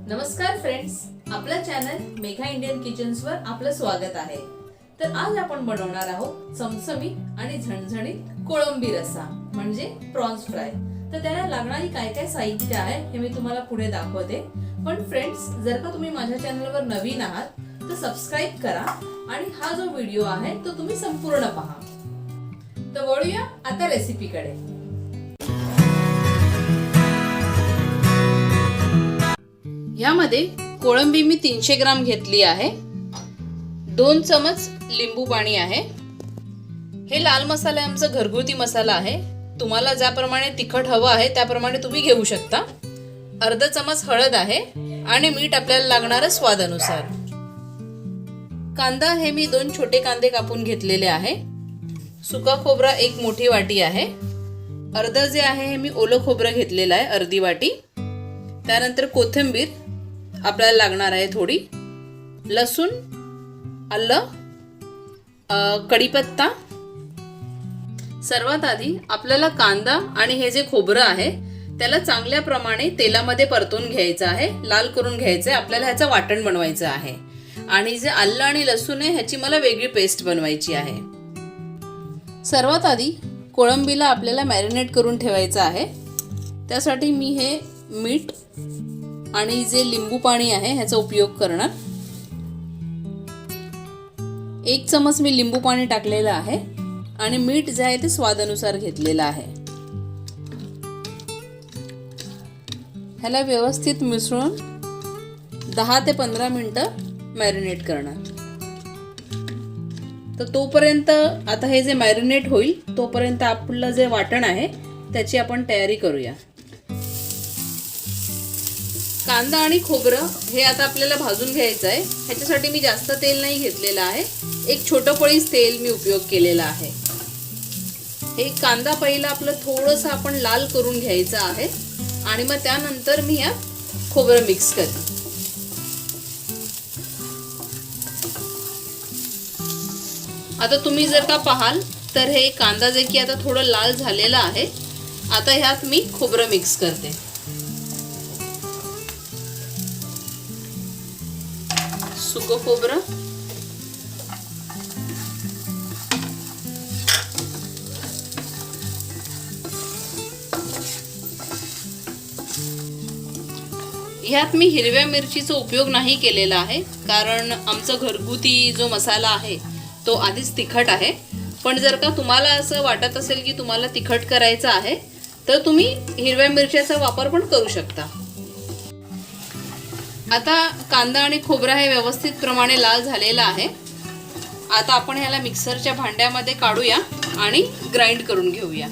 नमस्कार फ्रेंड्स, आपलं channel Megha Indian किचन्सवर आपलं स्वागत आहे। तर आज आपण बनवणार आहोत चमचमीत आणि झणझणीत कोळंबी रस्सा म्हणजे प्रॉन्स फ्राय। तर त्याला लागणारी काय काय साहित्य आहे हे मी तुम्हाला पुढे दाखवते। पण फ्रेंड्स, जर का तुम्ही माझ्या चॅनलवर नवीन आहात तर सबस्क्राइब करा आणि हा जो व्हिडिओ आहे तो तुम्ही संपूर्ण पहा। तर वळूया आता रेसिपीकडे। यामध्ये कोळंबी मी 300 ग्राम घेतली आहे। 2 चमच लिंबू पाणी आहे। हे लाल मसाला आमचा घरगुती मसाला आहे। तुम्हाला ज्याप्रमाणे तिखट हवं आहे त्याप्रमाणे तुम्ही घेऊ शकता। अर्धा चमच हळद आहे आणि मीठ आपल्याला लागणार स्वादानुसार। कांदा हे मी 2 छोटे कांदे कापून घेतलेले आहे। सुका खोबरा 1 मोठी वाटी आहे। अर्धा जे आहे हे मी ओलं खोबरं घेतलेलं आहे, अर्धी वाटी। त्यानंतर कोथिंबीर आपल्याला लागणार आहे थोडी, लसूण, आलं, कढीपत्ता। सर्वात आधी आपल्याला कांदा आणि हे जे खोबरं आहे त्याला चांगल्या प्रमाणे तेलामध्ये परतून घ्यायचं आहे, लाल करून घ्यायचं आहे। आपल्याला ह्याचं वाटण बनवायचं आहे आणि जे आलं आणि लसूण आहे ह्याची मला वेगळी पेस्ट बनवायची आहे। सर्वात आधी कोळंबीला आपल्याला मॅरिनेट करून ठेवायचं आहे। त्यासाठी मी हे मीठ आणि जे लिंबू पाणी आहे ह्याचा उपयोग करणार। 1 चमच मी लिंबू पाणी टाकलेलं आहे आणि मीठ जे आहे ते स्वादानुसार घेतलेलं आहे। ह्याला व्यवस्थित मिसळून 10 ते 15 मिनिटं मॅरिनेट करणार। तर तोपर्यंत आता हे जे मॅरिनेट होईल तोपर्यंत आपलं जे वाटण आहे त्याची आपण तयारी करूया। कांदा आणि खोबरं हे आता आपल्याला भाजून घ्यायचं आहे। ह्याच्यासाठी मी जास्त तेल नाही घेतलेलं आहे, 1 छोटं पळीच तेल मी उपयोग केलेला आहे। हे कांदा पहिला आपलं थोडंसं आपण लाल करून घ्यायचं आहे आणि मग त्यानंतर मी या खोबरं मिक्स करते। आता तुम्ही जर का पाहाल तर हे कांदा जे की आता थोडं लाल झालेला आहे। आता ह्यात मी खोबरं मिक्स करते। सुकं खोबरं, ह्यात मी हिरव्या मिरचीचा उपयोग नाही केलेला आहे, कारण आमचा घरगुती जो मसाला आहे तो आधीच तिखट आहे। पण जर का तुम्हाला असं वाटत असेल की तुम्हाला तिखट करायचं आहे तर तुम्ही हिरव्या मिरच्याचा वापर पण करू शकता। आता कांदा आणि खोबरा हे व्यवस्थित प्रमाणे लाल झालेला आहे। आता आपण ह्याला मिक्सरच्या भांड्यामध्ये काढूया आणि ग्राइंड करून घेऊया।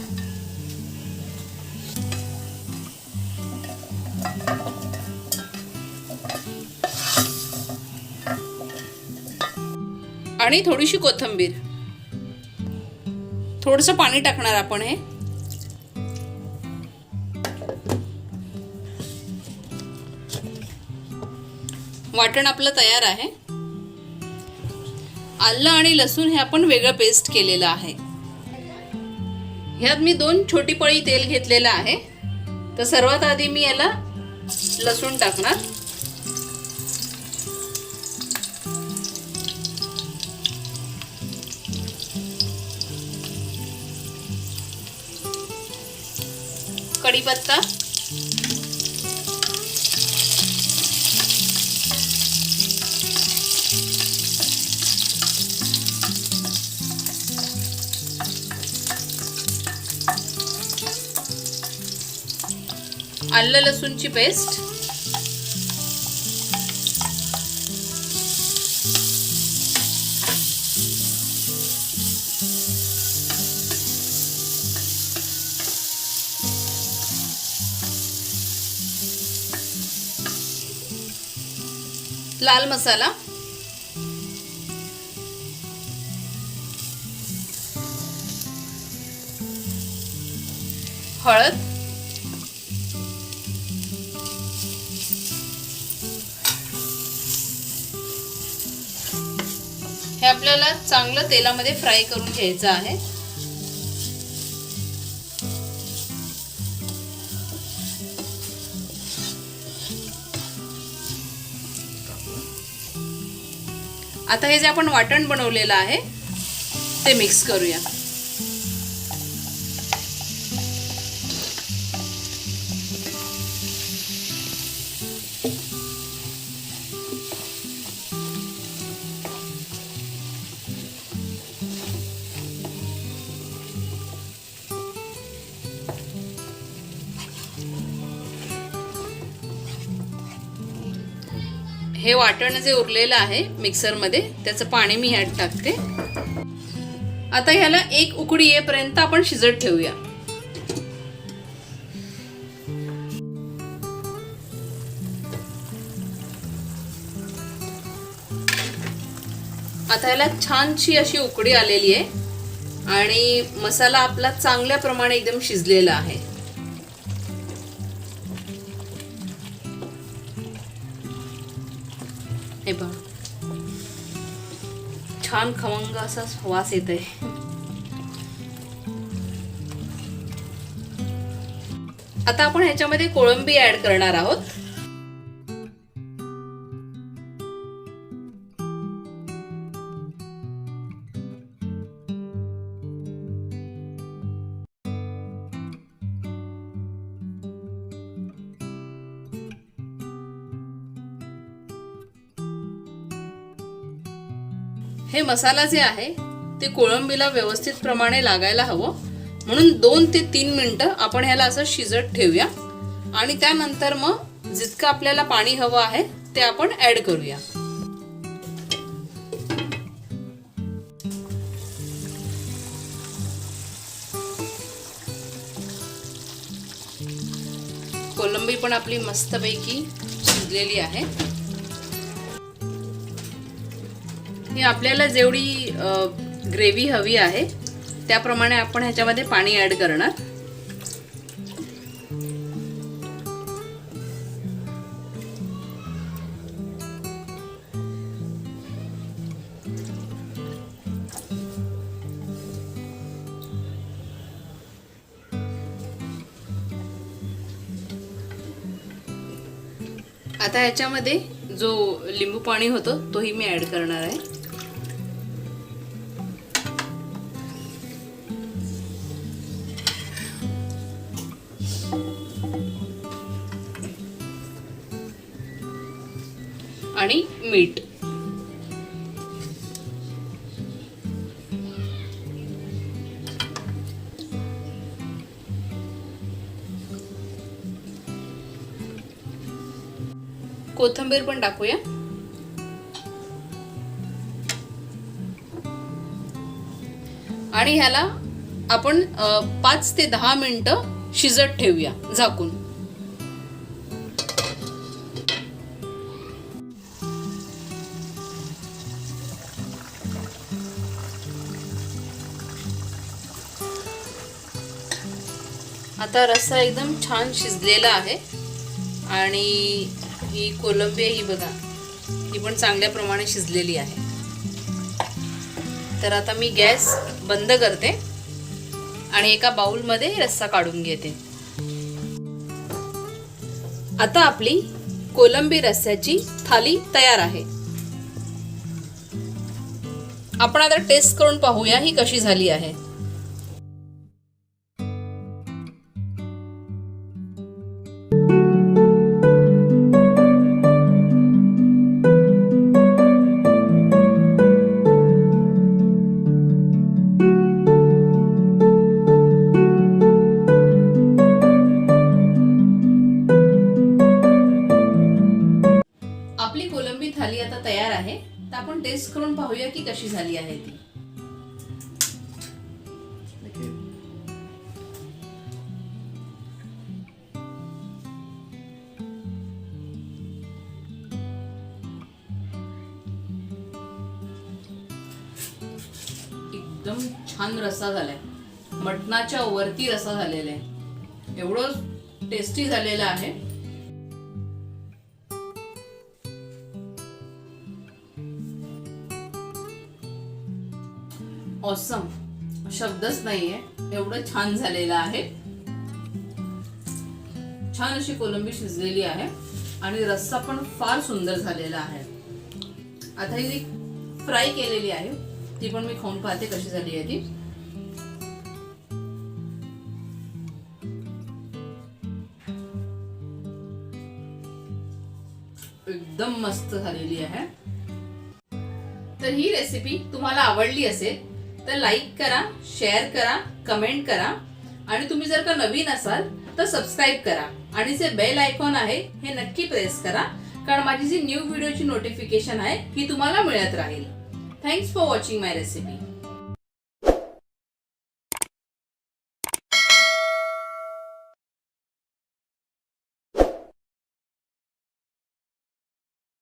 आणि थोडीशी कोथिंबीर, थोडंसं पाणी टाकणार आपण। हे वाटण आपलं तयार आहे। आलं आणि लसूण हे आपण वेगळं पेस्ट केलेलं आहे। ह्यात मी 2 छोटी पळी तेल घेतलेलं आहे। तर सर्वात आधी मी याला लसूण टाकणार। कढीपत्ता, आलं लसूणची पेस्ट, लाल मसाला, हळद, हे आपल्याला चांगलं तेलामध्ये फ्राय करून घ्यायचं आहे। आता हे जे आपण वाटण बनवलेलं आहे ते मिक्स करूया. हे वाटण जे उरलेलं आहे मिक्सरमध्ये त्याचं पाणी मी ह्यात टाकते. आता ह्याला एक उकडी येईपर्यंत आपण शिजत ठेवूया. आता ह्याला छानशी अशी उकडी आलेली आहे आणि मसाला आपला चांगल्या प्रमाणे एकदम शिजलेला आहे. हे बघा छान खमंग असा वास येत आहे. आता आपण ह्याच्यामध्ये कोळंबी ऍड करणार आहोत. हे मसाला जे आहे ते कोळंबीला व्यवस्थित प्रमाणे लागायला हवं म्हणून 2 ते 3 मिनिटं आपण ह्याला असं शिजत ठेवूया आणि त्यानंतर मग जितकं आपल्याला पाणी हवं आहे ते आपण ऍड करूया. कोळंबी पण आपली मस्तपैकी शिजलेली आहे. ही आपल्याला जेवढी ग्रेव्ही हवी आहे त्याप्रमाणे आपण ह्याच्यामध्ये पाणी ऍड करणार. आता ह्याच्यामध्ये जो लिंबू पाणी होतं तोही मी ऍड करणार आहे. आणि मीठ. कोथिंबीर पण टाकूया. आणि ह्याला आपण 5 ते 10 मिनिटं शिजत ठेवूया झाकून. आता रस्सा एकदम छान शिजलेला आहे आणि ही कोलंबी ही बघा ही पण चांगल्या प्रमाणे शिजलेली आहे. तर आता मी गॅस बंद करते आणि एका बाउलमध्ये रस्सा काढून घेते. आता आपली कोलंबी रस्स्याची थाली तयार आहे. आपण आता टेस्ट करून पाहूया ही कशी झाली आहे. आपली कोलंबी थाली आता तयार आहे. तर आपण टेस्ट करून पाहूया की कशी झाली आहे ती. एकदम छान रस्सा झालाय. मटणाच्या वरती रस्सा झालेला आहे. एवढं टेस्टी झालेलं आहे. ऑसम, शब्दच नाहीये एवढं छान झालेलं आहे. छान अशी कोलंबी शिजलेली आहे आणि रस्सा पण फार सुंदर झालेला आहे. आता ही फ्राय केलेली आहे, ती पण मी खाऊन पाहते कशी झाली आहे ती. एकदम मस्त झालेली आहे. तर ही रेसिपी तुम्हाला आवडली असेल तर लाईक करा, शेअर करा, कमेंट करा आणि तुम्ही जर का नवीन असाल तर सबस्क्राईब करा आणि जे बेल आयकॉन आहे हे नक्की प्रेस करा, कारण माझी जी न्यू व्हिडिओची नोटिफिकेशन आहे ही तुम्हाला मिळत राहील. Thanks for watching my recipe.